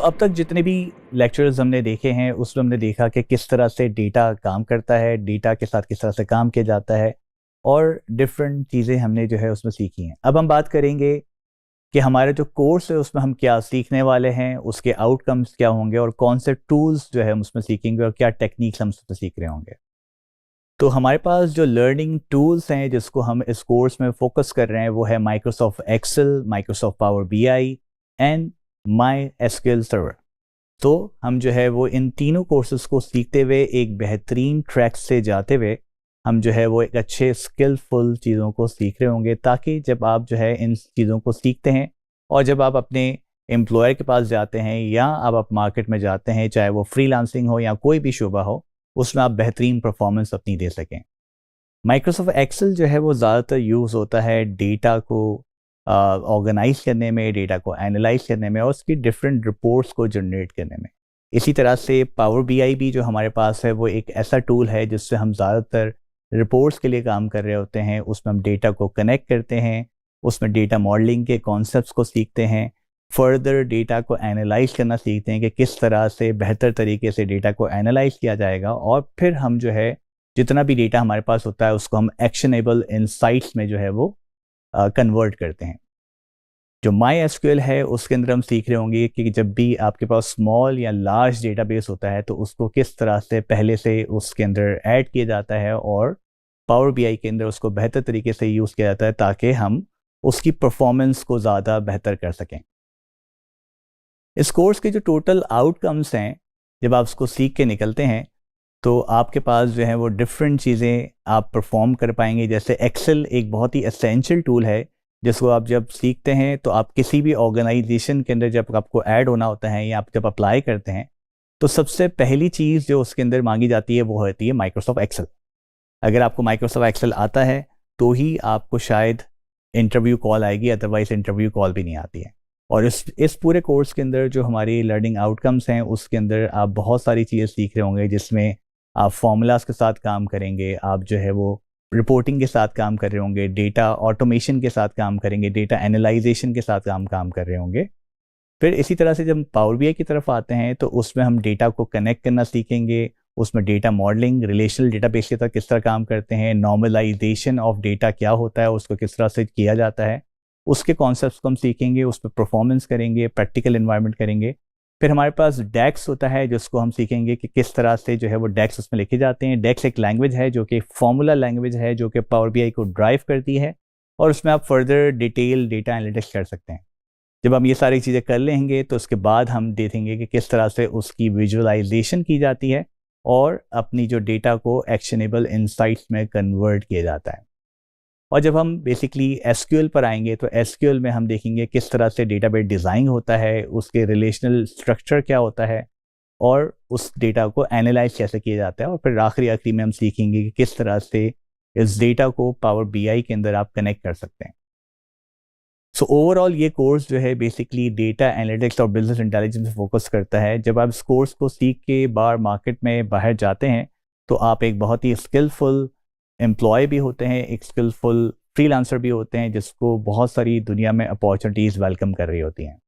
अब तक जितने भी लेक्चर्स हमने देखे हैं उसमें हमने देखा कि किस तरह से डेटा काम करता है, डेटा के साथ किस तरह से काम किया जाता है और डिफरेंट चीज़ें हमने जो है उसमें सीखी हैं। अब हम बात करेंगे कि हमारा जो कोर्स है उसमें हम क्या सीखने वाले हैं, उसके आउटकम्स क्या होंगे और कौन से टूल्स जो है हम उसमें सीखेंगे और क्या टेक्निक्स हम उसमें सीख रहे होंगे। तो हमारे पास जो लर्निंग टूल्स हैं जिसको हम इस कोर्स में फोकस कर रहे हैं वो है Microsoft Excel, Microsoft Power BI and MySQL server. तो हम जो है वो इन तीनों कोर्सेज को सीखते हुए एक बेहतरीन ट्रैक से जाते हुए हम जो है वो एक अच्छे स्किलफुल चीज़ों को सीख रहे होंगे, ताकि जब आप जो है इन चीज़ों को सीखते हैं और जब आप अपने एम्प्लॉयर के पास जाते हैं या आप मार्केट में जाते हैं, चाहे वो फ्रीलांसिंग हो या कोई भी शुबा हो, उसमें आप बेहतरीन परफॉर्मेंस अपनी दे सकें। माइक्रोसॉफ्ट एक्सेल जो है वो ज़्यादातर यूज़ होता है डेटा को ऑर्गेनाइज करने में, डेटा को एनालाइज करने में और उसकी डिफरेंट रिपोर्ट्स को जनरेट करने में। इसी तरह से पावर बीआई भी जो हमारे पास है वो एक ऐसा टूल है जिससे हम ज़्यादातर रिपोर्ट्स के लिए काम कर रहे होते हैं। उसमें हम डेटा को कनेक्ट करते हैं, उसमें डेटा मॉडलिंग के कॉन्सेप्ट्स को सीखते हैं, फर्दर डेटा को एनालाइज करना सीखते हैं कि किस तरह से बेहतर तरीके से डेटा को एनालाइज किया जाएगा और फिर हम जो है जितना भी डेटा हमारे पास होता है उसको हम एक्शनेबल इनसाइट्स में जो है वो कन्वर्ट करते हैं। जो माई एसक्यूएल है उसके अंदर हम सीख रहे होंगे कि जब भी आपके पास स्मॉल या लार्ज डेटाबेस होता है तो उसको किस तरह से पहले से उसके अंदर ऐड किया जाता है और पावर बीआई के अंदर उसको बेहतर तरीके से यूज़ किया जाता है ताकि हम उसकी परफॉर्मेंस को ज़्यादा बेहतर कर सकें। इस कोर्स के जो टोटल आउटकम्स हैं, जब आप उसको सीख के निकलते हैं तो आपके पास जो है वो डिफरेंट चीज़ें आप परफॉर्म कर पाएंगे। जैसे एक्सेल एक बहुत ही एसेंशियल टूल है जिसको आप जब सीखते हैं तो आप किसी भी ऑर्गेनाइजेशन के अंदर जब आपको ऐड होना होता है या आप जब अप्लाई करते हैं तो सबसे पहली चीज़ जो उसके अंदर मांगी जाती है वो होती है माइक्रोसॉफ्ट एक्सेल। अगर आपको माइक्रोसॉफ्ट एक्सेल आता है तो ही आपको शायद इंटरव्यू कॉल आएगी, अदरवाइज इंटरव्यू कॉल भी नहीं आती है। और इस पूरे कोर्स के अंदर जो हमारी लर्निंग आउटकम्स हैं उसके अंदर आप बहुत सारी चीज़ें सीख रहे होंगे, जिसमें आप फॉर्मूलाज के साथ काम करेंगे, आप जो है वो रिपोर्टिंग के साथ काम कर रहे होंगे, डेटा ऑटोमेशन के साथ काम करेंगे, डेटा एनालाइजेशन के साथ काम कर रहे होंगे। फिर इसी तरह से जब हम पावर बीआई की तरफ आते हैं तो उसमें हम डेटा को कनेक्ट करना सीखेंगे, उसमें डेटा मॉडलिंग, रिलेशनल डेटाबेस के साथ किस तरह काम करते हैं, नॉर्मलाइजेशन ऑफ डेटा क्या होता है, उसको किस तरह से किया जाता है, उसके कॉन्सेप्ट्स को हम सीखेंगे, उस पर परफॉर्मेंस करेंगे, प्रैक्टिकल इन्वायरमेंट करेंगे। फिर हमारे पास डेक्स होता है जिसको हम सीखेंगे कि किस तरह से जो है वो डेक्स उसमें लिखे जाते हैं। डेक्स एक लैंग्वेज है जो कि फॉर्मूला लैंग्वेज है जो कि पावर बीआई को ड्राइव करती है और उसमें आप फर्दर डिटेल डेटा एनालिटिक्स कर सकते हैं। जब हम ये सारी चीज़ें कर लेंगे तो उसके बाद हम देखेंगे कि किस तरह से उसकी विजुअलाइजेशन की जाती है और अपनी जो डेटा को एक्शनेबल इनसाइट्स में कन्वर्ट किया जाता है। और जब हम बेसिकली एसक्यूएल पर आएंगे तो एसक्यूएल में हम देखेंगे किस तरह से डेटाबेस डिज़ाइन होता है, उसके रिलेशनल स्ट्रक्चर क्या होता है और उस डेटा को एनालाइज कैसे किया जाता है। और फिर आखिरी में हम सीखेंगे कि किस तरह से इस डेटा को पावर बीआई के अंदर आप कनेक्ट कर सकते हैं। सो ओवरऑल ये कोर्स जो है बेसिकली डेटा एनालिटिक्स और बिजनेस इंटेलिजेंस पे फोकस करता है। जब आप इस कोर्स को सीख के मार्केट में बाहर जाते हैं तो आप एक बहुत ही स्किलफुल एम्प्लॉय भी होते हैं, एक स्किलफुल फ्रीलांसर भी होते हैं जिसको बहुत सारी दुनिया में अपॉर्चुनिटीज़ वेलकम कर रही होती हैं।